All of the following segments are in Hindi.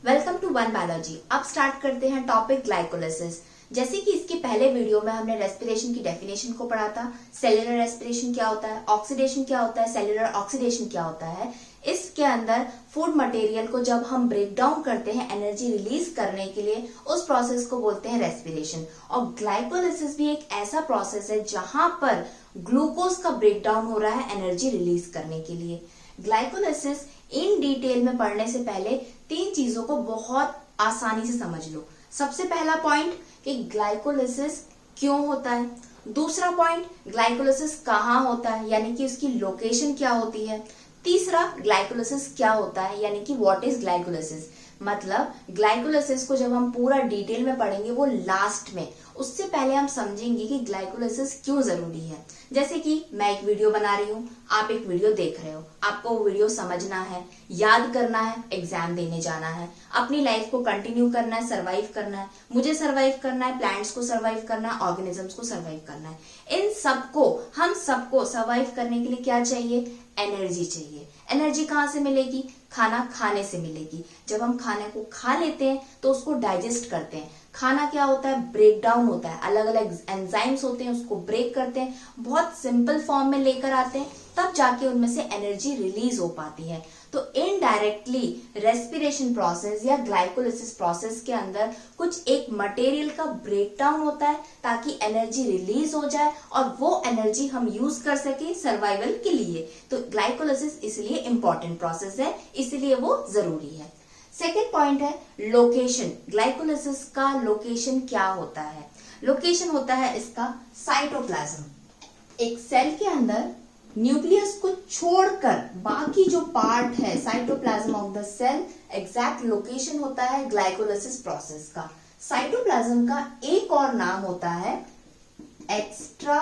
Welcome to one biology. अब स्टार्ट करते हैं टॉपिक ग्लाइकोलाइसिस। जैसे कि इसके पहले वीडियो में हमने रेस्पिरेशन की डेफिनेशन को पढ़ा था, सेल्यूलर रेस्पिरेशन क्या होता है, ऑक्सीडेशन क्या होता है, सेल्यूलर ऑक्सीडेशन क्या होता है। इसके अंदर फूड मटेरियल को जब हम ब्रेक डाउन करते हैं एनर्जी रिलीज करने के लिए, उस प्रोसेस को बोलते हैं रेस्पिरेशन। और ग्लाइकोलाइसिस भी एक ऐसा प्रोसेस है जहां पर ग्लूकोज का ब्रेक डाउन हो रहा है एनर्जी रिलीज करने के लिए। ग्लाइकोलाइसिस इन डिटेल में पढ़ने से पहले तीन चीजों को बहुत आसानी से समझ लो। सबसे पहला पॉइंट कि ग्लाइकोलाइसिस क्यों होता है। दूसरा पॉइंट, ग्लाइकोलाइसिस कहाँ होता है यानी कि उसकी लोकेशन क्या होती है। तीसरा, ग्लाइकोलाइसिस क्या होता है यानी कि व्हाट इज ग्लाइकोलाइसिस। मतलब ग्लाइकोलाइसिस को जब हम पूरा डिटेल में पढ़ेंगे वो लास्ट में, उससे पहले हम समझेंगे कि ग्लाइकोलाइसिस क्यों जरूरी है। जैसे कि मैं एक वीडियो बना रही हूँ, आप एक वीडियो देख रहे हो, आपको वो वीडियो समझना है, याद करना है, एग्जाम देने जाना है, अपनी लाइफ को कंटिन्यू करना है, सरवाइव करना है, मुझे सरवाइव करना है, प्लांट्स को सरवाइव करना है, ऑर्गेनिजम्स को सरवाइव करना है। इन सबको, हम सबको सरवाइव करने के लिए क्या चाहिए? एनर्जी चाहिए। एनर्जी कहाँ से मिलेगी? खाना खाने से मिलेगी। जब हम खाने को खा लेते हैं तो उसको डाइजेस्ट करते हैं। खाना क्या होता है? ब्रेक डाउन होता है, अलग अलग एंजाइम्स होते हैं, उसको ब्रेक करते हैं, बहुत सिंपल फॉर्म में लेकर आते हैं, तब जाके उनमें से एनर्जी रिलीज हो पाती है। तो इनडायरेक्टली रेस्पिरेशन प्रोसेस या ग्लाइकोलाइसिस प्रोसेस के अंदर कुछ एक मटेरियल का ब्रेक डाउन होता है ताकि एनर्जी रिलीज हो जाए और वो एनर्जी हम यूज कर सके सर्वाइवल के लिए। तो ग्लाइकोलाइसिस इसलिए इंपॉर्टेंट प्रोसेस है, इसलिए वो जरूरी है। सेकेंड पॉइंट है लोकेशन। ग्लाइकोलाइसिस का लोकेशन क्या होता है? लोकेशन होता है इसका साइटोप्लाज्म। एक सेल के अंदर न्यूक्लियस को छोड़कर बाकी जो पार्ट है cytoplasm of the cell, exact location होता है ग्लाइकोलाइसिस प्रोसेस का। साइटोप्लाज्म का एक और नाम होता है extra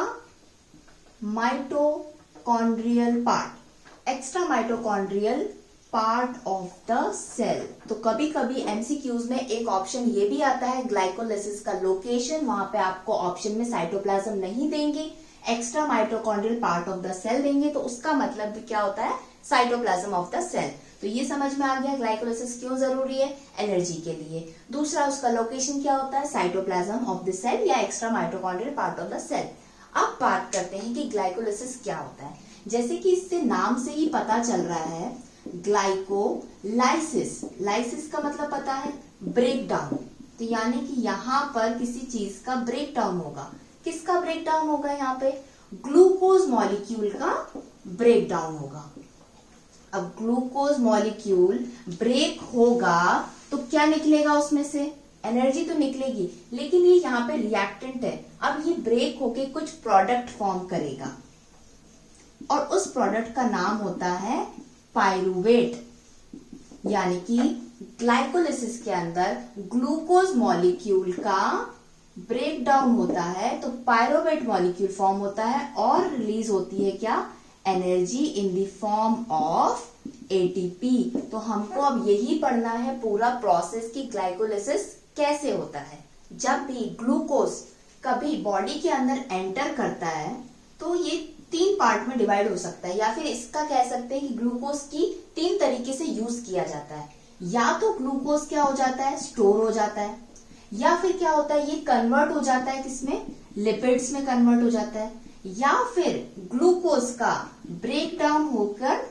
mitochondrial part. Extra mitochondrial part of the cell. तो कभी कभी एमसीक्यूज में एक ऑप्शन ये भी आता है ग्लाइकोलाइसिस का लोकेशन, वहां पे आपको ऑप्शन में साइटोप्लाज्म नहीं देंगे, extra mitochondrial part of the cell देंगे। तो उसका मतलब भी क्या होता है? Cytoplasm of the cell. तो ये समझ में आ गया ग्लाइकोलाइसिस क्यों जरूरी है? एनर्जी के लिए। दूसरा, उसका लोकेशन क्या होता है? साइटोप्लाज्म ऑफ द सेल या extra mitochondrial part of the cell. अब बात करते हैं कि ग्लाइकोलाइसिस क्या होता है। जैसे कि इससे नाम से ही पता चल रहा है, ग्लाइकोलाइसिस, लाइसिस का मतलब पता है? Break down. तो यानी कि यहाँ पर किसी चीज का ब्रेक डाउन होगा। किसका ब्रेक डाउन होगा? यहाँ पे ग्लूकोज मॉलिक्यूल का ब्रेक डाउन होगा। अब ग्लूकोज मॉलिक्यूल ब्रेक होगा तो क्या निकलेगा उसमें से? एनर्जी तो निकलेगी, लेकिन ये यहाँ पे रिएक्टेंट है। अब ये ब्रेक होके कुछ प्रोडक्ट फॉर्म करेगा और उस प्रोडक्ट का नाम होता है पाइरूवेट। यानी कि ग्लाइकोलाइसिस के अंदर ग्लूकोज मॉलिक्यूल का ब्रेक डाउन होता है तो पाइरूवेट मॉलिक्यूल फॉर्म होता है और रिलीज होती है क्या? Energy in the form of ATP. तो हमको अब यही पढ़ना है पूरा प्रोसेस की ग्लाइकोलाइसिस कैसे होता है। जब भी ग्लूकोज कभी बॉडी के अंदर एंटर करता है तो ये तीन पार्ट में डिवाइड हो सकता है, या फिर इसका कह सकते हैं कि ग्लूकोज की तीन तरीके से यूज किया जाता है। या तो ग्लूकोज क्या हो जाता है? स्टोर हो जाता है, या फिर क्या होता है? ये कन्वर्ट हो जाता है किसमें? लिपिड्स में कन्वर्ट हो जाता है, या फिर ग्लूकोज का ब्रेक डाउन होकर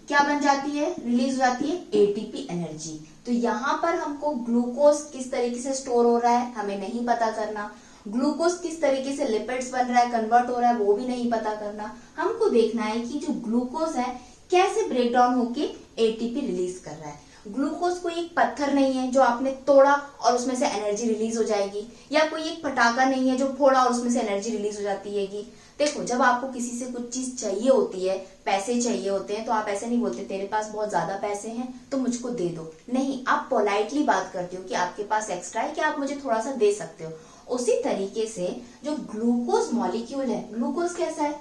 क्या बन जाती है? रिलीज हो जाती है एटीपी एनर्जी। तो यहां पर हमको ग्लूकोज किस तरीके से स्टोर हो रहा है हमें नहीं पता करना, ग्लूकोज किस तरीके से लिपिड्स बन रहा है, कन्वर्ट हो रहा है, वो भी नहीं पता करना। हमको देखना है कि जो ग्लूकोज है कैसे ब्रेक डाउन होके एटीपी रिलीज कर रहा है। ग्लूकोज कोई एक पत्थर नहीं है जो आपने तोड़ा और उसमें से एनर्जी रिलीज हो जाएगी, या कोई एक पटाखा नहीं है जो फोड़ा और उसमें से एनर्जी रिलीज हो जाती है। देखो, जब आपको किसी से कुछ चीज चाहिए होती है, पैसे चाहिए होते हैं, तो आप ऐसे नहीं बोलते तेरे पास बहुत ज्यादा पैसे हैं तो मुझको दे दो। नहीं, आप पोलाइटली बात करते हो कि आपके पास एक्स्ट्रा है, कि आप मुझे थोड़ा सा दे सकते हो। उसी तरीके से जो ग्लूकोज मॉलिक्यूल है, ग्लूकोज कैसा है?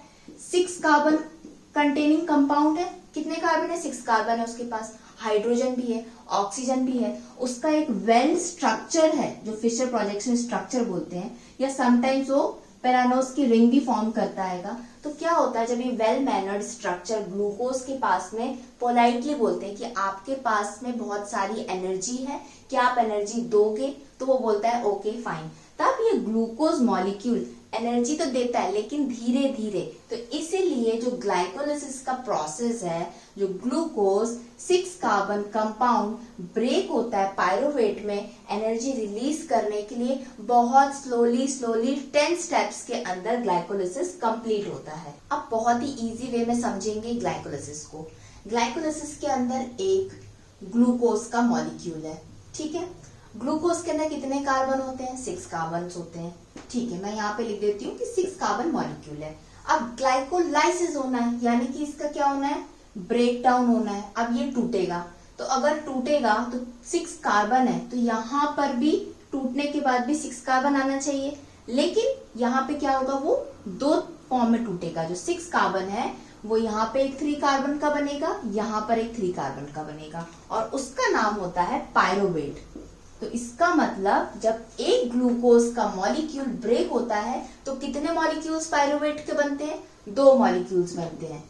6 कार्बन कंटेनिंग कंपाउंड है। कितने कार्बन है? 6 कार्बन है उसके पास। हाइड्रोजन भी है, ऑक्सीजन भी है। उसका एक वेल स्ट्रक्चर है जो फिशर प्रोजेक्शन स्ट्रक्चर बोलते हैं, या समटाइम्स वो पेरानोस की रिंग भी फॉर्म करता है। तो क्या होता है जब ये वेल मैनर्ड स्ट्रक्चर ग्लूकोज के पास में पोलाइटली बोलते हैं कि आपके पास में बहुत सारी एनर्जी है, क्या आप एनर्जी दोगे, तो वो बोलता है ओके फाइन। तब ये ग्लूकोज मॉलिक्यूल एनर्जी तो देता है लेकिन धीरे धीरे, तो इसीलिए जो ग्लाइकोलिसिस का प्रोसेस है, जो ग्लूकोज 6 कार्बन कंपाउंड ब्रेक होता है पायरुवेट में एनर्जी रिलीज करने के लिए, बहुत स्लोली 10 स्टेप्स के अंदर ग्लाइकोलिसिस कंप्लीट होता है। अब बहुत ही इजी वे में समझेंगे ग्लाइकोलिसिस को। ग्लाइकोलिसिस के अंदर एक ग्लूकोज का मॉलिक्यूल है, ठीक है। ग्लूकोज के अंदर कितने कार्बन होते हैं? 6 कार्बन होते हैं, ठीक है। मैं यहाँ पे लिख देती हूँ कि 6 कार्बन मॉलिक्यूल है। अब ग्लाइकोलाइसिस होना है, यानी कि इसका क्या होना है? ब्रेक डाउन होना है। अब ये टूटेगा, तो अगर टूटेगा तो 6 कार्बन है, तो यहाँ पर भी टूटने के बाद भी 6 कार्बन आना चाहिए, लेकिन यहाँ पे क्या होगा? वो 2 फॉर्म में टूटेगा। जो 6 कार्बन है वो यहाँ पे एक 3 कार्बन का बनेगा, यहाँ पर एक 3 कार्बन का बनेगा, और उसका नाम होता है पायरुवेट। तो इसका मतलब जब एक ग्लूकोज का मॉलिक्यूल ब्रेक होता है तो कितने मॉलिक्यूल्स पायरुवेट के बनते हैं? 2 मॉलिक्यूल्स बनते हैं।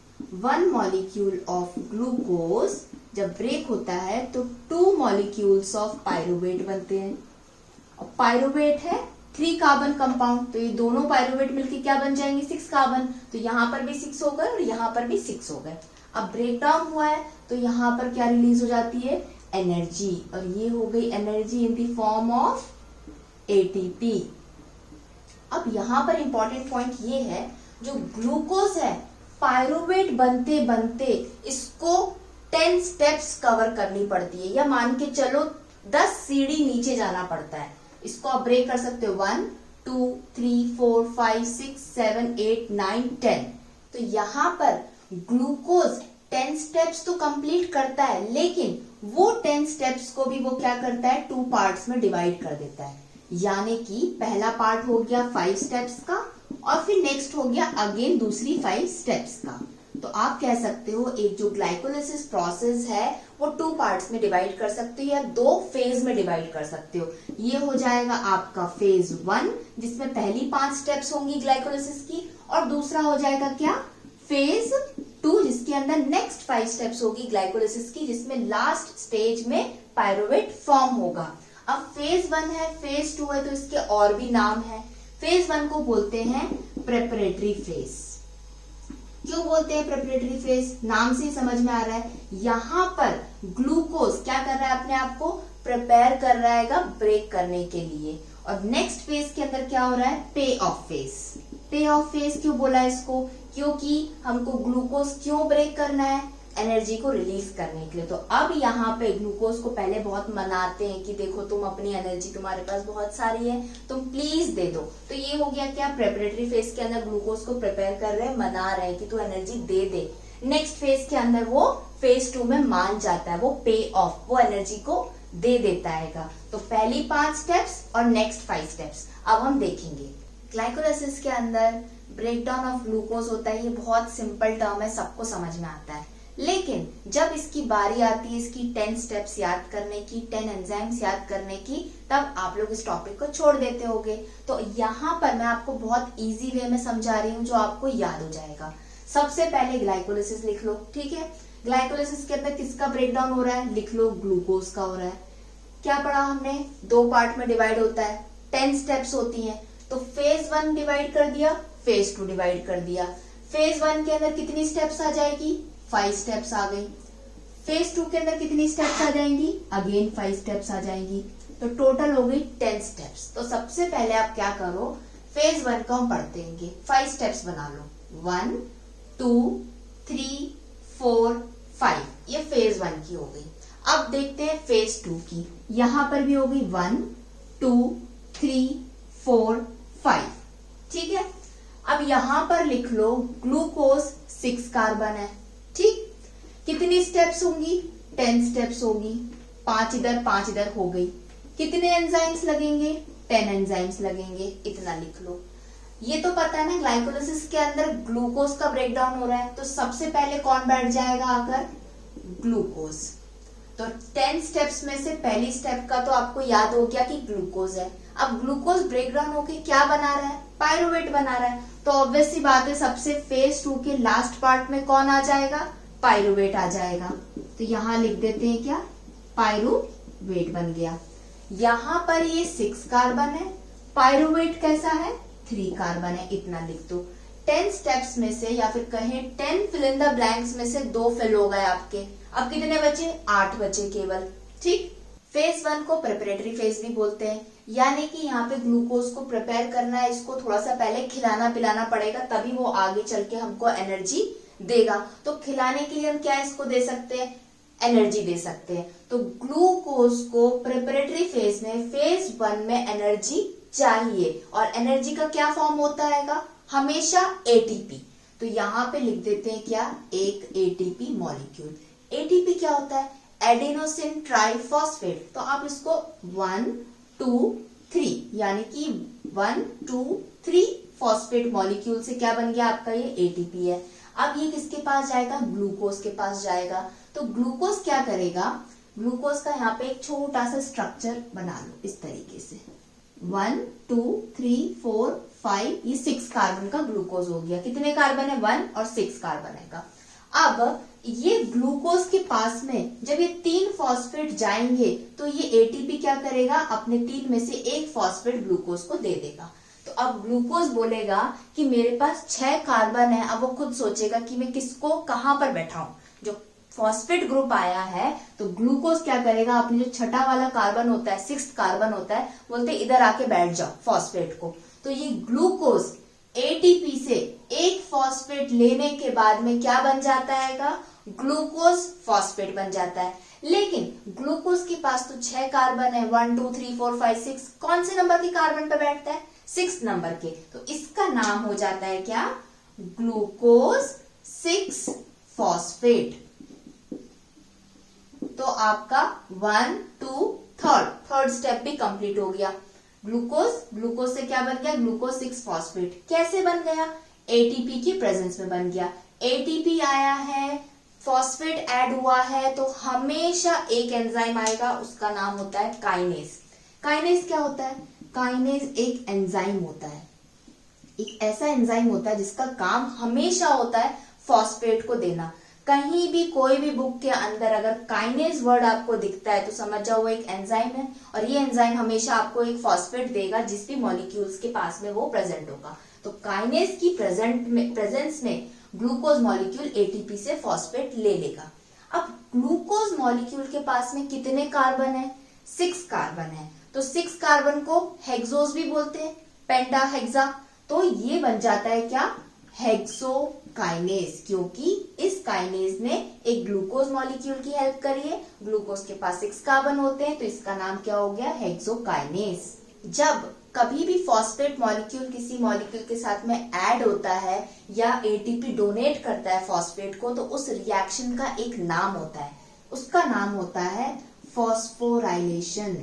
1 मॉलिक्यूल ऑफ ग्लूकोज जब ब्रेक होता है तो 2 मॉलिक्यूल्स ऑफ पायरुवेट बनते हैं। और पायरुवेट है 3 कार्बन कंपाउंड, तो ये दोनों पायरुवेट मिलके क्या बन जाएंगे? 6 कार्बन। तो यहाँ पर भी 6 हो गए और यहाँ पर भी 6 हो गए। अब ब्रेक डाउन हुआ है तो यहाँ पर क्या रिलीज हो जाती है? एनर्जी, और ये हो गई energy in the form of ATP. अब यहाँ पर इंपॉर्टेंट पॉइंट ये है, जो ग्लूकोज है पायरुवेट बनते बनते इसको 10 स्टेप्स कवर करनी पड़ती है, या मान के चलो 10 सीढ़ी नीचे जाना पड़ता है। इसको आप ब्रेक कर सकते हो 1 2 3 4 5 6 7 8 9 10। तो यहाँ पर ग्लूकोज 10 स्टेप्स तो कंप्लीट करता है, लेकिन वो 10 स्टेप्स को भी वो क्या करता है? 2 पार्ट्स में डिवाइड कर देता है। यानी कि पहला पार्ट हो गया 5 स्टेप्स का, और फिर नेक्स्ट हो गया अगेन दूसरी 5 स्टेप्स का। तो आप कह सकते हो एक जो ग्लाइकोलिसिस प्रोसेस है वो 2 पार्ट्स में डिवाइड कर सकते हो, या 2 फेज में डिवाइड कर सकते हो। ये हो जाएगा आपका फेज 1, जिसमें पहली 5 स्टेप्स होंगी ग्लाइकोलिसिस की, और दूसरा हो जाएगा क्या? फेज 2, जिसके अंदर नेक्स्ट 5 स्टेप्स होगी ग्लाइकोलिसिस की, जिसमें लास्ट स्टेज में पायरुवेट फॉर्म होगा। अब फेज 1 है, फेज 2 है, तो इसके और भी नाम है। फेज 1 को बोलते हैं प्रेपरेटरी फेज। क्यों बोलते हैं प्रेपरेटरी फेज? नाम से ही समझ में आ रहा है, यहाँ पर ग्लूकोज क्या कर रहा है? अपने आप को प्रिपेयर कर रहा है ब्रेक करने के लिए। और नेक्स्ट फेज के अंदर क्या हो रहा है? पे ऑफ फेज। पे ऑफ फेज क्यों बोला है इसको? क्योंकि हमको ग्लूकोज क्यों ब्रेक करना है? एनर्जी को रिलीज करने के लिए। तो अब यहाँ पे ग्लूकोज को पहले बहुत मनाते हैं कि देखो तुम अपनी एनर्जी, तुम्हारे पास बहुत सारी है, तुम प्लीज दे दो। तो ये हो गया क्या? प्रेपरेटरी फेज के अंदर ग्लूकोज को प्रिपेयर कर रहे हैं, मना रहे हैं कि तू एनर्जी दे दे। नेक्स्ट फेज के अंदर वो फेज 2 में मान जाता है, वो पे ऑफ, वो एनर्जी को दे देता है। तो पहली 5 स्टेप्स और नेक्स्ट 5 स्टेप्स अब हम देखेंगे। ग्लाइकोलाइसिस के अंदर ब्रेकडाउन ऑफ ग्लूकोज होता है। ये बहुत सिंपल टर्म है, सबको समझ में आता है, लेकिन जब इसकी बारी आती है इसकी 10 स्टेप्स याद करने की, 10 एंजाइम्स याद करने की, तब आप लोग इस टॉपिक को छोड़ देते होगे। तो यहाँ पर मैं आपको बहुत इजी वे में समझा रही हूँ जो आपको याद हो जाएगा। सबसे पहले ग्लाइकोलाइसिस लिख लो, ठीक है। ग्लाइकोलाइसिस के अंदर किसका ब्रेकडाउन हो रहा है? लिख लो, ग्लूकोज का हो रहा है। क्या पढ़ा हमने? 2 पार्ट में डिवाइड होता है, 10 स्टेप्स होती हैं। तो फेज 1 डिवाइड कर दिया, फेज 2 डिवाइड कर दिया। फेज 1 के अंदर कितनी स्टेप्स आ जाएगी? 5 स्टेप्स आ गई। फेज 2 के अंदर कितनी स्टेप्स आ जाएंगी? अगेन 5 स्टेप्स आ जाएंगी। तो टोटल हो गई 10 स्टेप्स। तो सबसे पहले आप क्या करो, फेज 1 को हम पढ़ते हैं, 5 स्टेप्स बना लो। 1 2 3 4 5, ये फेज 1 की हो गई। अब देखते हैं फेज 2 की। यहां पर भी हो गई 1 2 3 4 5, ठीक है। अब यहां पर लिख लो ग्लूकोज 6 कार्बन है, ठीक। कितनी स्टेप्स होंगी? 10 स्टेप्स होगी। 5 इधर 5 इधर हो गई। कितने एंजाइम्स लगेंगे? 10 एंजाइम्स लगेंगे, इतना लिख लो। ये तो पता है ना ग्लाइकोलाइसिस के अंदर ग्लूकोज का ब्रेकडाउन हो रहा है, तो सबसे पहले कौन बैठ जाएगा आकर? ग्लूकोज। तो 10 स्टेप्स में से पहली स्टेप का तो आपको याद हो गया कि ग्लूकोज है। अब ग्लूकोज ब्रेक डाउन होके क्या बना रहा है, पायरुवेट बना रहा है। तो ऑब्वियस सी बात है सबसे फेज 2 के लास्ट पार्ट में कौन आ जाएगा, पायरुवेट आ जाएगा। तो यहां लिख देते हैं क्या, पायरुवेट बन गया। यहां पर ये 6 कार्बन है, पायरुवेट कैसा है, 3 कार्बन है, इतना लिख दो। 10 स्टेप्स में से या फिर कहें 10 फिल इन द ब्लैंक्स में से 2 फिल हो गए आपके। अब कितने बचे, 8 बचे केवल। ठीक, फेज 1 को प्रिपरेटरी फेज भी बोलते हैं, यानी कि यहाँ पे ग्लूकोज को प्रिपेयर करना है, इसको थोड़ा सा पहले खिलाना पिलाना पड़ेगा, तभी वो आगे चल के हमको एनर्जी देगा। तो खिलाने के लिए हम क्या इसको दे सकते हैं, एनर्जी दे सकते हैं। तो ग्लूकोज को प्रिपरेटरी फेज में फेज 1 में एनर्जी चाहिए, और एनर्जी का क्या फॉर्म होता है, हमेशा एटीपी। तो यहाँ पे लिख देते हैं क्या, एक एटीपी मॉलिक्यूल। एटीपी क्या होता है, एडेनोसिन ट्राइफॉस्फेट। तो आप इसको 1 2 3 यानी कि 1 2 3 फॉस्फेट मॉलिक्यूल से क्या बन गया आपका, ये एटीपी है। अब ये किसके पास जाएगा, ग्लूकोज के पास जाएगा। तो ग्लूकोज क्या करेगा, ग्लूकोज का यहाँ पे एक छोटा सा स्ट्रक्चर बना लो इस तरीके से, 1 2 3 4 5, ये 6 कार्बन का ग्लूकोज हो गया। कितने कार्बन है, 1 और 6 कार्बन है का। अब ये ग्लूकोज के पास में जब ये 3 फॉस्फेट जाएंगे तो ये एटीपी क्या करेगा, अपने 3 में से एक फॉस्फेट ग्लूकोज को दे देगा। तो अब ग्लूकोज बोलेगा कि मेरे पास 6 कार्बन है। अब वो खुद सोचेगा कि मैं किसको कहां पर बैठाऊं। जो फॉस्फेट ग्रुप आया है तो ग्लूकोज क्या करेगा, अपने जो छठा वाला कार्बन होता है, 6th कार्बन होता है, बोलते इधर आके बैठ जाओ फॉस्फेट को। तो ये ग्लूकोज एटीपी से एक फॉस्फेट लेने के बाद में क्या बन जाता है, ग्लूकोज फॉस्फेट बन जाता है। लेकिन ग्लूकोज के पास तो 6 कार्बन है, 1 2 3 4 5 6, कौन से नंबर के कार्बन पे बैठता है, 6 नंबर के। तो इसका नाम हो जाता है क्या, ग्लूकोज 6 फॉस्फेट। तो आपका 1 2 थर्ड स्टेप भी कंप्लीट हो गया। ग्लूकोज से क्या बन गया, ग्लूकोज 6 फॉस्फेट। कैसे बन गया, एटीपी की प्रेजेंस में बन गया। एटीपी आया है, फॉस्फेट ऐड हुआ है, तो हमेशा एक एंजाइम आएगा, उसका नाम होता है काइनेज। काइनेज क्या होता है, काइनेज एक एंजाइम होता है, एक ऐसा एंजाइम होता है जिसका काम हमेशा होता है फॉस्फेट को देना। कहीं भी कोई भी बुक के अंदर अगर काइनेज वर्ड आपको दिखता है तो समझ जाओ वो एक एंजाइम है, और ये एंजाइम हमेशा आपको एक फॉस्फेट देगा जिस भी मॉलिक्यूल्स के पास में वो प्रेजेंट होगा। तो काइनेज की प्रेजेंस में ग्लूकोज मॉलिक्यूल एटीपी से फॉस्फेट ले लेगा। अब ग्लूकोज मॉलिक्यूल के पास में कितने कार्बन है, 6 कार्बन है। तो 6 कार्बन को हेक्सोज भी बोलते हैं, पेंटा हेक्सा। तो ये बन जाता है क्या, हेक्सोकाइनेज, क्योंकि इस काइनेज ने एक ग्लूकोज मॉलिक्यूल की हेल्प करी है। ग्लूकोज के पास 6 कार्बन होते हैं तो इसका नाम क्या हो गया, हेक्सोकाइनेज। जब कभी भी फॉस्फेट मॉलिक्यूल किसी मॉलिक्यूल के साथ में ऐड होता है या एटीपी डोनेट करता है फॉस्फेट को, तो उस रिएक्शन का एक नाम होता है, उसका नाम होता है फॉस्फोराइलेशन।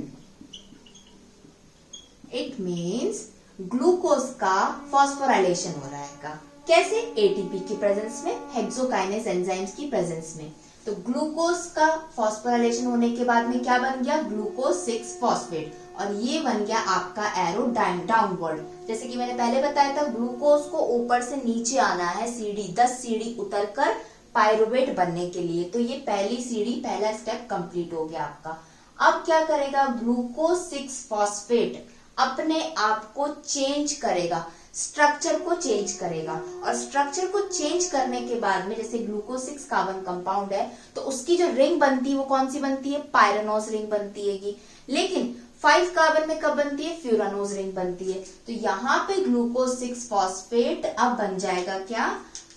इट मीन्स ग्लूकोज का फॉस्फोराइलेशन हो रहा है का, कैसे, एटीपी की प्रेजेंस में, हेक्सोकाइनेज एंजाइम्स की प्रेजेंस में। तो ग्लूकोज का फॉस्फोराइलेशन होने के बाद में क्या बन गया, ग्लूकोज 6 फॉस्फेट, और ये बन गया आपका एरो डाउनवर्ड। जैसे कि मैंने पहले बताया था, ग्लूकोज को ऊपर से नीचे आना है, सीढ़ी 10 सीढ़ी उतरकर पायरुवेट बनने के लिए। तो ये पहली सीढ़ी, पहला स्टेप कंप्लीट हो गया आपका। अब क्या करेगा, ग्लूकोज 6 फॉस्फेट अपने आप को चेंज करेगा, स्ट्रक्चर को चेंज करेगा, और स्ट्रक्चर को चेंज करने के बाद में, जैसे ग्लूकोज 6 कार्बन कंपाउंड है तो उसकी जो रिंग बनती है वो कौन सी बनती है, पायरानोज रिंग बनती है। लेकिन 5 कार्बन में कब बनती है, फ्यूरानोज रिंग बनती है। तो यहाँ पे ग्लूकोज 6 फॉस्फेट अब बन जाएगा क्या,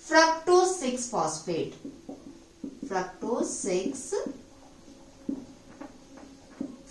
फ्रक्टोज 6 फॉस्फेट, फ्रक्टोज 6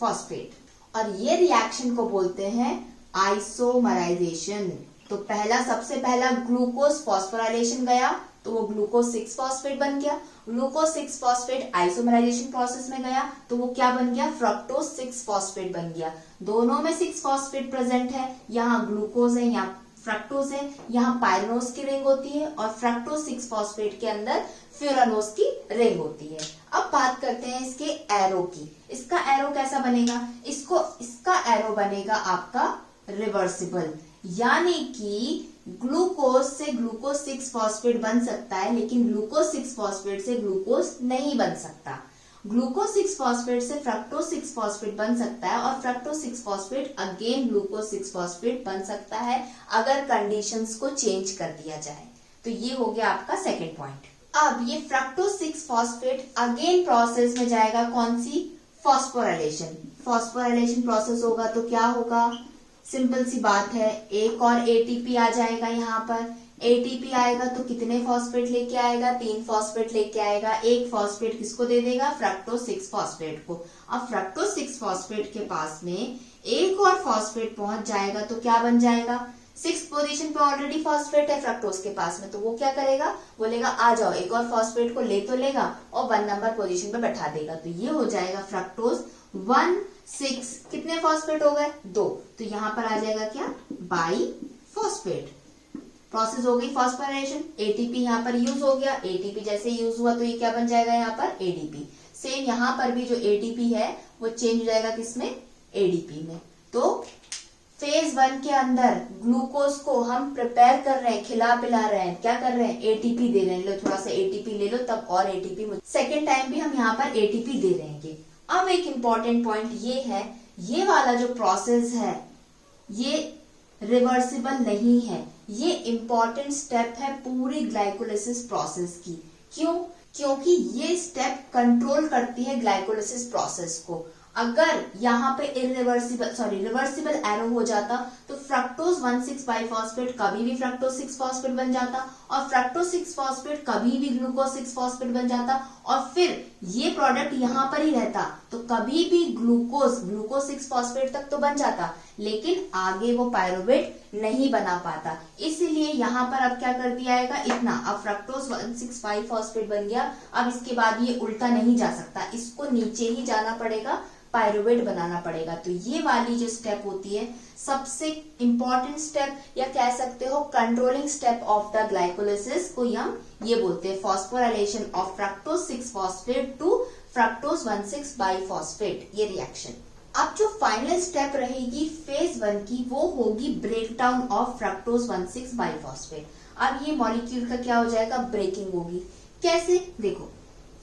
फॉस्फेट। और ये रिएक्शन को बोलते हैं आइसोमराइजेशन। तो सबसे पहला ग्लूकोज फॉस्फोराइलेशन गया तो वो ग्लूकोज 6 फॉस्फेट बन गया। ग्लूकोज 6 फॉस्फेट आइसोमराइजेशन प्रोसेस में गया तो वो क्या बन गया, फ्रक्टोज 6 फॉस्फेट बन गया। दोनों में 6 फॉस्फेट प्रेजेंट है, यहाँ ग्लूकोज है, यहाँ फ्रक्टोज है, यहाँ पायरानोज की रिंग होती है, और फ्रक्टोज 6 फॉस्फेट के अंदर फ्यूरानोस की रिंग होती है। अब बात करते हैं इसके एरो की। इसका एरो कैसा बनेगा? इसका एरो बनेगा आपका रिवर्सिबल, यानी कि ग्लूकोज से ग्लूकोज 6 फॉस्फेट बन सकता है, लेकिन ग्लूकोज 6 फॉस्फेट से ग्लूकोज नहीं बन सकता। ग्लूकोज 6 फॉस्फेट से फ्रक्टोज 6 फॉस्फेट बन सकता है, और fructose 6 phosphate again glucose 6 phosphate बन सकता है अगर कंडीशंस को चेंज कर दिया जाए। तो ये हो गया आपका सेकेंड पॉइंट। अब ये फ्रक्टोज 6 फॉस्फेट अगेन प्रोसेस में जाएगा, कौन सी? फॉस्फोराइलेशन। फॉस्फोराइलेशन प्रोसेस होगा तो क्या होगा? सिंपल सी बात है, एक और एटीपी आ जाएगा। यहाँ पर एटीपी आएगा तो कितने फॉस्फेट लेके आएगा? 3 फॉस्फेट लेके आएगा। एक फॉस्फेट किसको दे देगा? फ्रक्टोज 6 फॉस्फेट को। अब फ्रक्टोज 6 फॉस्फेट के पास में एक और फॉस्फेट पहुंच जाएगा तो क्या बन जाएगा? 6th पोजीशन पे ऑलरेडी फॉस्फेट है फ्रक्टोज के पास में, तो वो क्या करेगा? बोलेगा आ जाओ, एक और फॉस्फेट को ले तो लेगा और 1 नंबर पोजीशन पे बैठा देगा। तो ये हो जाएगा फ्रक्टोज 1,6। कितने फॉस्फेट हो गए? 2। तो यहाँ पर आ जाएगा क्या? By phosphate. प्रोसेस हो गई फॉस्फोराइलेशन। एटीपी यहाँ पर यूज हो गया। एटीपी जैसे यूज हुआ तो ये क्या बन जाएगा? यहाँ पर एडीपी। सेम यहाँ पर भी जो एटीपी है वो चेंज हो जाएगा किसमें? एडीपी में। तो फेज 1 के अंदर ग्लूकोज को हम प्रिपेयर कर रहे हैं, खिला पिला रहे हैं, क्या कर रहे हैं? एटीपी दे रहे हैं। लो थोड़ा सा एटीपी ले लो, तब और एटीपी। सेकेंड टाइम भी हम यहाँ पर एटीपी दे रहेंगे। अब एक इम्पॉर्टेंट पॉइंट ये है, ये वाला जो प्रोसेस है ये रिवर्सिबल नहीं है। ये इम्पॉर्टेंट स्टेप है पूरी ग्लाइकोलिसिस प्रोसेस की। क्यों? क्योंकि ये स्टेप कंट्रोल करती है ग्लाइकोलिसिस प्रोसेस को। अगर यहाँ पे रिवर्सिबल एरो हो जाता तो फ्रक्टोज 1,6 बाइफॉस्फेट कभी भी फ्रक्टोज 6 फॉस्फेट बन जाता, और फ्रक्टोज 6 फॉस्फेट कभी भी ग्लूकोज 6 फॉस्फेट बन जाता, और फिर ये प्रोडक्ट यहाँ पर ही रहता तो कभी भी ग्लूकोज 6 फॉस्फेट तक तो बन जाता, लेकिन आगे वो पायरुवेट नहीं बना पाता। इसलिए यहाँ पर अब क्या कर दिया जाएगा? इतना, अब फ्रक्टोज 1,6 बाइफॉस्फेट बन गया। अब इसके बाद ये उल्टा नहीं जा सकता, इसको नीचे ही जाना पड़ेगा, पायरुवेट बनाना पड़ेगा। तो ये वाली जो स्टेप होती है सबसे इंपॉर्टेंट स्टेप, या कह सकते हो controlling step of the glycolysis को हम ये बोलते हैं phosphorylation of fructose 6 phosphate to fructose 1,6 biphosphate, ये रिएक्शन। अब जो फाइनल स्टेप रहेगी फेज 1 की वो होगी ब्रेकडाउन ऑफ फ्रक्टोज 1,6 बाइफॉस्फेट। अब ये मॉलिक्यूल का क्या हो जाएगा? ब्रेकिंग होगी। कैसे? देखो,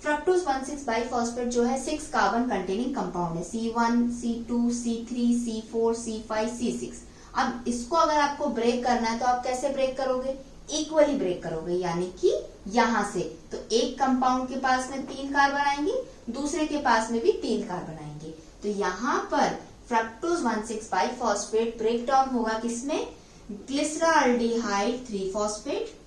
फ्रक्टोज 1,6 बाइफॉस्फेट जो है 6 कार्बन कंटेनिंग कंपाउंड है, C1, C2, C3, C4, C5, C6। अब इसको अगर आपको ब्रेक करना है तो आप कैसे ब्रेक करोगे? इक्वली ब्रेक करोगे, यानी कि यहां से तो एक कंपाउंड के पास में 3 कार्बन आएंगे, दूसरे के पास में भी 3 कार्बन आएंगे। तो यहाँ पर फ्रक्टोज 1,6 बाइफॉस्फेट ब्रेक डाउन होगा किसमें? Glyceraldehyde 3 phosphate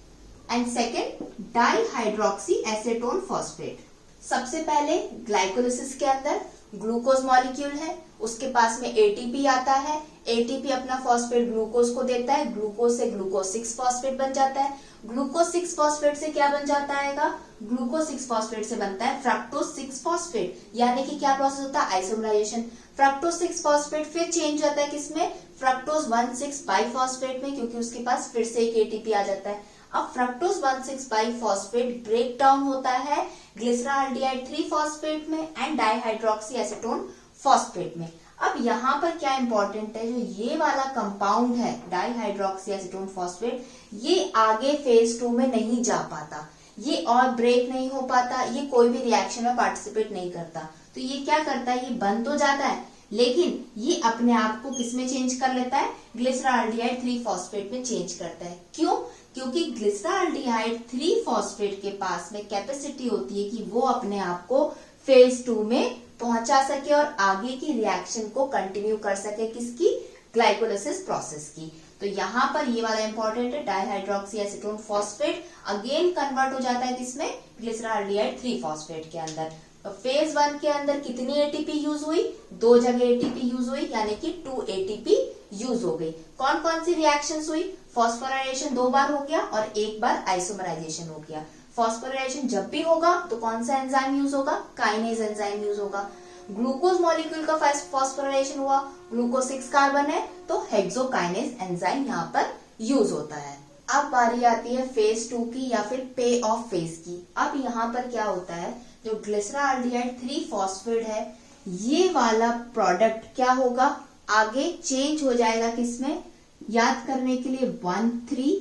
and second dihydroxy acetone phosphate. सबसे पहले ग्लाइकोलिसिस के अंदर ग्लूकोज मॉलिक्यूल है, उसके पास में एटीपी आता है। एटीपी अपना फॉस्फेट ग्लूकोज को देता है, ग्लूकोज से ग्लूकोज 6 फॉस्फेट बन जाता है। ग्लूकोज 6 फॉस्फेट से क्या बन जाता है? ग्लूकोज 6 फॉस्फेट से बनता है फ्रक्टोज 6 फॉस्फेट, यानी कि क्या प्रोसेस होता है? आइसोमराइजेशन। फ्रक्टोज 6 फॉस्फेट फिर चेंज होता है किसमें? फ्रक्टोज 1,6 बाइफॉस्फेट में, क्योंकि उसके पास फिर से एक एटीपी आ जाता है। अब फ्रक्टोज 1,6 बाइफॉस्फेट ब्रेक डाउन होता है ग्लिसरॉल्डिहाइड 3 फॉस्फेट में एंड डाइहाइड्रोक्सी एसीटोन फॉस्फेट में। अब यहाँ पर क्या इंपॉर्टेंट है, जो ये वाला कंपाउंड है डाइहाइड्रोक्सी एसीटोन फॉस्फेट, ये आगे फेज 2 में नहीं जा पाता, ये और ब्रेक नहीं हो पाता, ये कोई भी रिएक्शन में पार्टिसिपेट नहीं करता। तो ये क्या करता है? ये बन तो जाता है, लेकिन ये अपने आप को किसमें चेंज कर लेता है? ग्लिसरॉल्डिहाइड 3 फॉस्फेट में चेंज करता है। क्यों? क्योंकि ग्लिसरॉल्डिहाइड 3 फॉस्फेट के पास में कैपेसिटी होती है कि वो अपने आप को फेज 2 में पहुंचा सके और आगे की रिएक्शन को कंटिन्यू कर सके, किसकी? ग्लाइकोलिसिस प्रोसेस की। तो यहाँ पर ये वाला इंपॉर्टेंट है, dihydroxy acetone phosphate again convert हो जाता है किसमें? ग्लिसरॉल्डिहाइड 3 फॉस्फेट के अंदर। तो फेज 1 के अंदर कितनी एटीपी यूज हुई? 2 जगह एटीपी यूज हुई, यानी कि 2 एटीपी यूज हो गई। कौन कौन सी रिएक्शंस हुई? फॉस्फोराइलेशन 2 बार हो गया और 1 बार आइसोमराइजेशन हो गया। फॉस्फोराइलेशन जब भी होगा तो कौन सा एंजाइम यूज होगा? काइनेज एंजाइम यूज होगा। ग्लूकोज मॉलिक्यूल का फॉस्फोराइलेशन हुआ, ग्लूकोज 6 कार्बन है तो हेक्सोकाइनेज एंजाइम यहाँ पर यूज होता है। अब बारी आती है फेज 2 की या फिर पे ऑफ फेज की। अब यहाँ पर क्या होता है, जो ग्लिसराल्डिहाइड 3 फॉस्फेट है, ये वाला प्रोडक्ट क्या होगा, आगे चेंज हो जाएगा किसमें, याद करने के लिए 1 3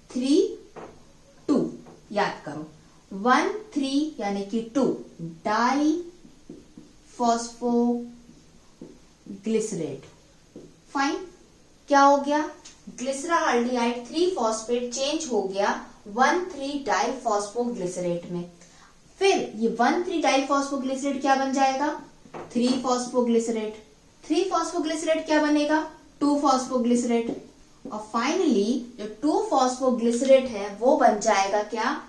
3 2, याद करो 1 3 यानी कि 2 डाई फॉस्फोग्लिसरेट। फाइन, क्या हो गया, ग्लिसराल्डिहाइड 3 फॉस्फेट चेंज हो गया 1 3 डाई फॉस्फोग्लिसरेट में। फिर ये 1 3 डाई फॉस्फोग्लिसरेट क्या बन जाएगा, 3 फॉस्फोग्लिसरेट। 3 फॉस्फोग्लिसरेट क्या बनेगा, 2 फॉस्फोग्लिसरेट। और फाइनली जो 2 फॉस्फोग्लिसरेट है वो बन जाएगा क्या,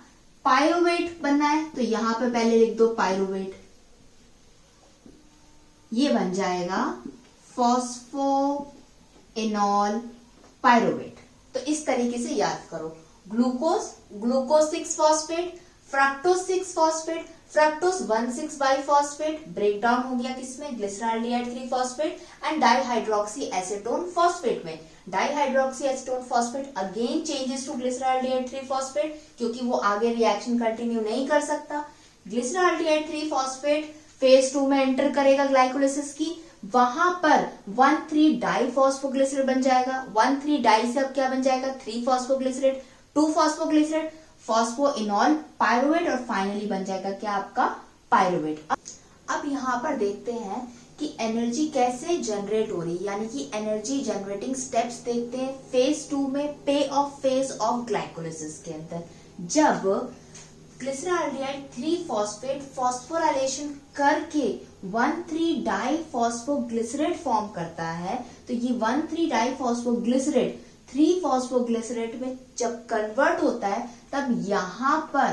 पायरुवेट बनना है तो यहां पे पहले लिख दो पायरुवेट, ये बन जाएगा फॉस्फोइनॉल पायरुवेट। तो इस तरीके से याद करो, glucose 6 phosphate, fructose 6 phosphate, fructose 1,6 biphosphate break down हो गया किसमें, glyceraldehyde 3 phosphate and dihydroxyacetone phosphate में। Dihydroxyacetone phosphate again changes to glyceraldehyde 3 phosphate, क्योंकि वो आगे रिएक्शन कंटिन्यू नहीं कर सकता। ग्लिसराल्डिहाइड 3 फॉस्फेट फेज 2 में एंटर करेगा ग्लाइकोलिसिस की, वहां पर 1 3 डाई फॉस्फोग्लिसरेट बन जाएगा। 1 3 डाई से अब क्या बन जाएगा, 3 फॉस्फोग्लिसरेट, 2 फॉस्फोग्लिसरेट, फॉस्फोइनॉल पायरुवेट और फाइनली बन जाएगा क्या आपका पायरुवेट। अब यहाँ पर देखते हैं कि एनर्जी कैसे जनरेट हो रही है, यानी कि एनर्जी जनरेटिंग स्टेप्स देखते हैं फेज 2 में पे ऑफ फेज ऑफ ग्लाइकोलिसिस के अंदर। जब ग्लिसराल्डिहाइड 3 फॉस्फेट फॉस्फोराइलेशन करके 1 3 डाई फॉस्फोग्लिसरेट फॉर्म करता है, तो ये 1 3 डाई फॉस्फोग्लिसरेट 3 फॉस्फोग्लिसरेट में जब कन्वर्ट होता है तब यहाँ पर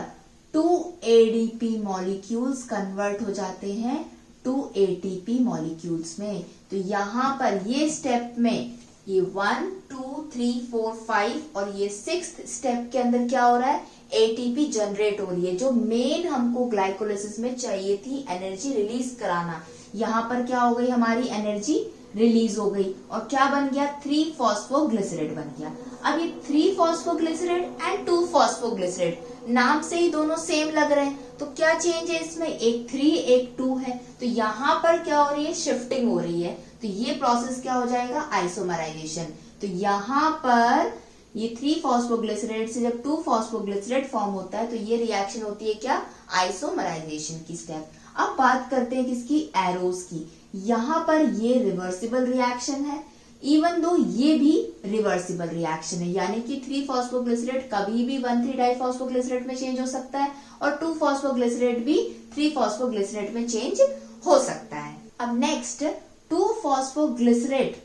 2 ADP मॉलिक्यूल्स कन्वर्ट हो जाते हैं 2 ATP मॉलिक्यूल्स में। तो यहाँ पर ये स्टेप में ये 1 2 3 4 5 और ये 6th स्टेप के अंदर क्या हो रहा है, ATP जनरेट हो रही है, जो मेन हमको ग्लाइकोलिसिस में चाहिए थी एनर्जी रिलीज कराना। यहाँ पर क्या हो गई, हमारी एनर्जी रिलीज हो गई और क्या बन गया, 3 फॉस्फोग्लिसरेट बन गया। अब ये 3 फॉस्फोग्लिसरेट एंड 2 फॉस्फोग्लिसरेट नाम से ही दोनों सेम लग रहे हैं, तो क्या चेंज है इसमें, एक 3 एक 2 है, तो यहाँ पर क्या हो रही है, शिफ्टिंग हो रही है। तो ये प्रोसेस क्या हो जाएगा, आइसोमराइजेशन। तो यहाँ पर ये 3 फॉस्फोग्लिसरेट से जब 2 फॉस्फोग्लिसरेट फॉर्म होता है तो ये रिएक्शन होती है क्या, आइसोमराइजेशन की स्टेप। अब बात करते हैं किसकी, एरोस की। यहाँ पर ये रिवर्सिबल रिएक्शन है, इवन दो ये भी रिवर्सिबल रिएक्शन है, यानी कि 3 फॉस्फोग्लिसरेट कभी भी 1 3 डाइफॉस्फोग्लिसरेट में चेंज हो सकता है और 2 फॉस्फोग्लिसरेट भी 3 फॉस्फोग्लिसरेट में चेंज हो सकता है। अब नेक्स्ट 2 फॉस्फोग्लिसरेट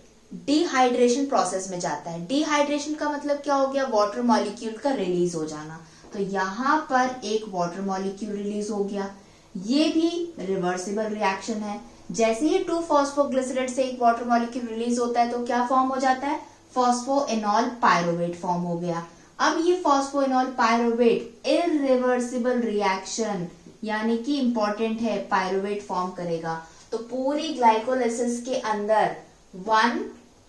डिहाइड्रेशन प्रोसेस में जाता है। डिहाइड्रेशन का मतलब क्या हो गया, वाटर मॉलिक्यूल का रिलीज हो जाना। तो यहाँ पर एक वाटर मॉलिक्यूल रिलीज हो गया, ये भी रिवर्सिबल रिएक्शन है। जैसे ही 2 फॉस्फोग्लिसरेट से एक वाटर मॉलिक्यूल रिलीज होता है तो क्या फॉर्म हो जाता है, फॉस्फोइनॉल पायरुवेट फॉर्म हो गया। अब ये फॉस्फोइनॉल पायरुवेट इरिवर्सिबल रिएक्शन यानी कि इंपॉर्टेंट है, पायरुवेट फॉर्म करेगा। तो पूरी ग्लाइकोलिसिस के अंदर 1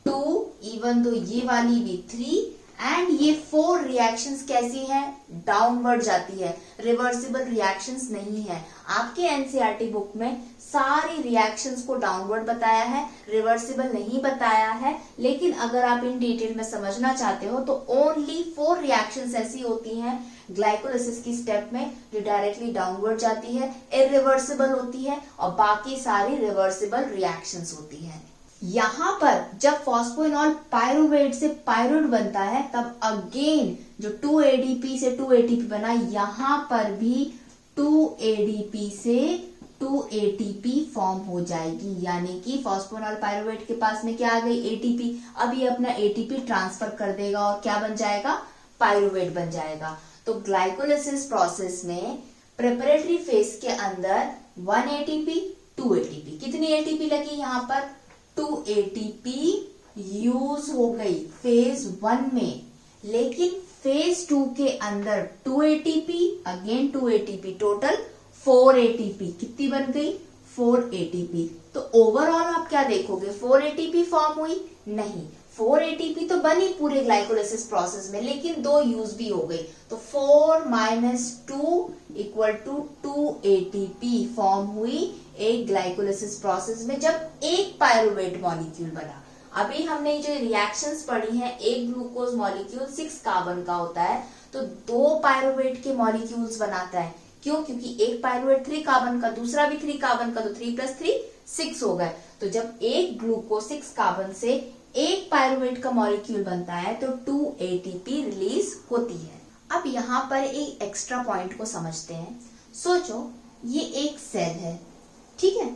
2 इवन दो ये वाली भी 3 एंड ये 4 रिएक्शंस कैसी हैं, डाउनवर्ड जाती है, रिवर्सिबल रिएक्शंस नहीं है। आपके एनसीईआरटी बुक में सारी रिएक्शंस को डाउनवर्ड बताया है, रिवर्सिबल नहीं बताया है। लेकिन अगर आप इन डिटेल में समझना चाहते हो तो ओनली 4 रिएक्शंस ऐसी होती हैं ग्लाइकोलिसिस की स्टेप में जो डायरेक्टली डाउनवर्ड जाती है, इरिवर्सिबल होती है, और बाकी सारी रिवर्सिबल रिएक्शंस होती है। यहाँ पर जब फॉस्फोइनॉल पायरुवेट से पायरुवेट बनता है तब अगेन जो 2 ADP से 2 ATP बना, यहाँ पर भी 2 ADP से 2 ATP फॉर्म हो जाएगी, यानी कि फॉस्फोइनॉल पायरुवेट के पास में क्या आ गई, ATP। अब ये अपना ATP ट्रांसफर कर देगा और क्या बन जाएगा, पायरुवेट बन जाएगा। तो ग्लाइकोलिसिस प्रोसेस में प्रिपरेटरी फेज के अंदर 1 ATP 2 ATP, कितनी ATP लगी यहाँ पर, 2 ATP यूज हो गई फेज 1 में। लेकिन फेज 2 के अंदर 2 ATP again 2 ATP total 4 ATP, कितनी बन गई, 4 ATP। तो ओवरऑल आप क्या देखोगे, 4 ATP फॉर्म हुई, नहीं, 4 ATP तो बनी पूरे ग्लाइकोलाइसिस प्रोसेस में, लेकिन 2 यूज भी हो गई, तो 4 - 2 = 2 ATP फॉर्म हुई एक ग्लाइकोलाइसिस प्रोसेस में जब एक पायरुवेट मॉलिक्यूल बना। अभी हमने जो रिएक्शंस पढ़ी हैं, एक ग्लूकोज मॉलिक्यूल 6 कार्बन का होता है, तो 2 पायरुवेट के मॉलिक्यूल्स बनाता है। क्यों? क्योंकि एक पायरुवेट 3 कार्बन का, दूसरा भी 3 कार्बन का, तो 3 + 3 6 हो गए। तो जब एक ग्लूकोज 6 कार्बन से एक पायरुवेट का मॉलिक्यूल बनता है तो 2 ATP रिलीज होती है। अब यहाँ पर एक एक्स्ट्रा पॉइंट को समझते हैं। सोचो ये एक सेल है, ठीक है।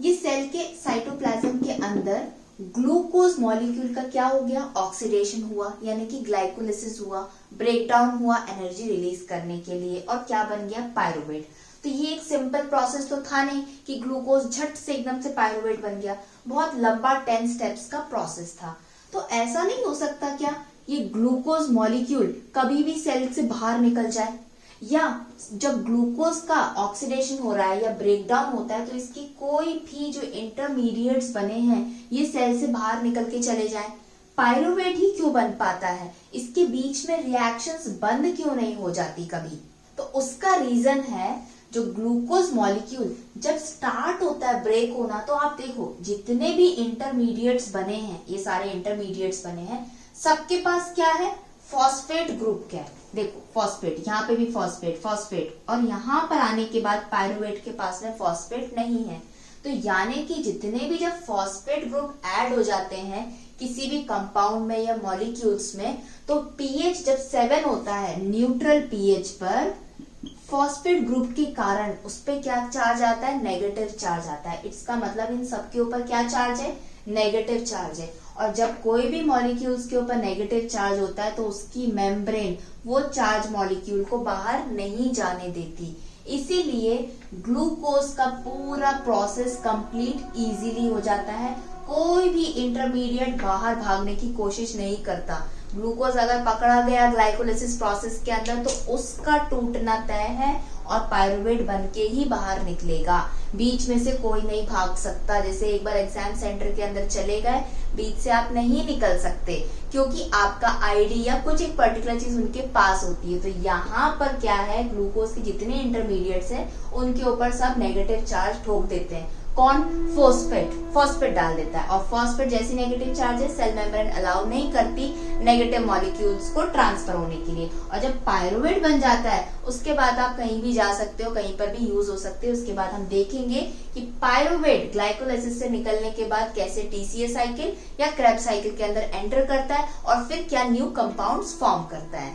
ये सेल के साइटोप्लाज्म के अंदर ग्लूकोज मॉलिक्यूल का क्या हो गया? ऑक्सीडेशन हुआ, यानी कि ग्लाइकोलाइसिस हुआ, ब्रेकडाउन हुआ एनर्जी रिलीज करने के लिए, और क्या बन गया? पायरुवेट। तो ये एक सिंपल प्रोसेस तो था नहीं कि ग्लूकोज झट से एकदम से पायरुवेट बन गया, बहुत लंबा 10 स्टेप्स का प्रोसेस था। तो ऐसा नहीं हो सकता क्या ये ग्लूकोज मॉलिक्यूल कभी भी सेल से बाहर निकल जाए, या जब ग्लूकोज का ऑक्सीडेशन हो रहा है या ब्रेकडाउन होता है तो इसकी कोई भी जो इंटरमीडिएट्स बने हैं ये सेल से बाहर निकल के चले जाएं। पायरुवेट ही क्यों बन पाता है? इसके बीच में रिएक्शंस बंद क्यों नहीं हो जाती कभी? तो उसका रीजन है जो ग्लूकोज मॉलिक्यूल जब स्टार्ट होता है ब्रेक होना, तो आप देखो जितने भी इंटरमीडिएट्स बने हैं, ये सारे इंटरमीडिएट्स बने हैं, सबके पास क्या है? फॉस्फेट ग्रुप क्या है? देखो फॉस्फेट, यहाँ पे भी फॉस्फेट, फॉस्फेट, और यहाँ पर आने के बाद पायरुवेट के पास में फॉस्फेट नहीं है। तो यानी कि जितने भी जब फॉस्फेट ग्रुप ऐड हो जाते हैं किसी भी कंपाउंड में या मॉलिक्यूल्स में, तो पीएच जब 7 होता है, न्यूट्रल पीएच पर फॉस्फेट ग्रुप के कारण उस पे क्या चार्ज आता है? नेगेटिव चार्ज आता है। इसका मतलब इन सबके ऊपर क्या चार्ज है? नेगेटिव चार्ज है। और जब कोई भी मॉलिक्यूल्स के ऊपर नेगेटिव चार्ज होता है तो उसकी मेम्ब्रेन वो चार्ज मॉलिक्यूल को बाहर नहीं जाने देती, इसीलिए ग्लूकोज का पूरा प्रोसेस कंप्लीट इजीली हो जाता है। कोई भी इंटरमीडिएट बाहर भागने की कोशिश नहीं करता। ग्लूकोज अगर पकड़ा गया ग्लाइकोलाइसिस प्रोसेस के अंदर तो उसका टूटना तय है और पायरुवेट बनके ही बाहर निकलेगा, बीच में से कोई नहीं भाग सकता। जैसे एक बार एग्जाम सेंटर के अंदर चले गए, बीच से आप नहीं निकल सकते क्योंकि आपका आईडी या कुछ एक पर्टिकुलर चीज उनके पास होती है। तो यहाँ पर क्या है, ग्लूकोज के जितने इंटरमीडिएट्स हैं उनके ऊपर सब नेगेटिव चार्ज ठोक देते हैं। कौन? फॉस्फेट डाल देता है, और फॉस्फेट जैसी नेगेटिव चार्ज है सेल मेम्ब्रेन अलाउ नहीं करती नेगेटिव मॉलिक्यूल्स को ट्रांसफर होने के लिए। और जब पायरुवेट बन जाता है उसके बाद आप कहीं भी जा सकते हो, कहीं पर भी यूज हो सकते हो। उसके बाद हम देखेंगे कि पायरुवेट ग्लाइकोलाइसिस से निकलने के बाद कैसे टीसीए साइकिल या क्रेब्स साइकिल के अंदर एंटर करता है और फिर क्या न्यू कंपाउंड्स फॉर्म करता है।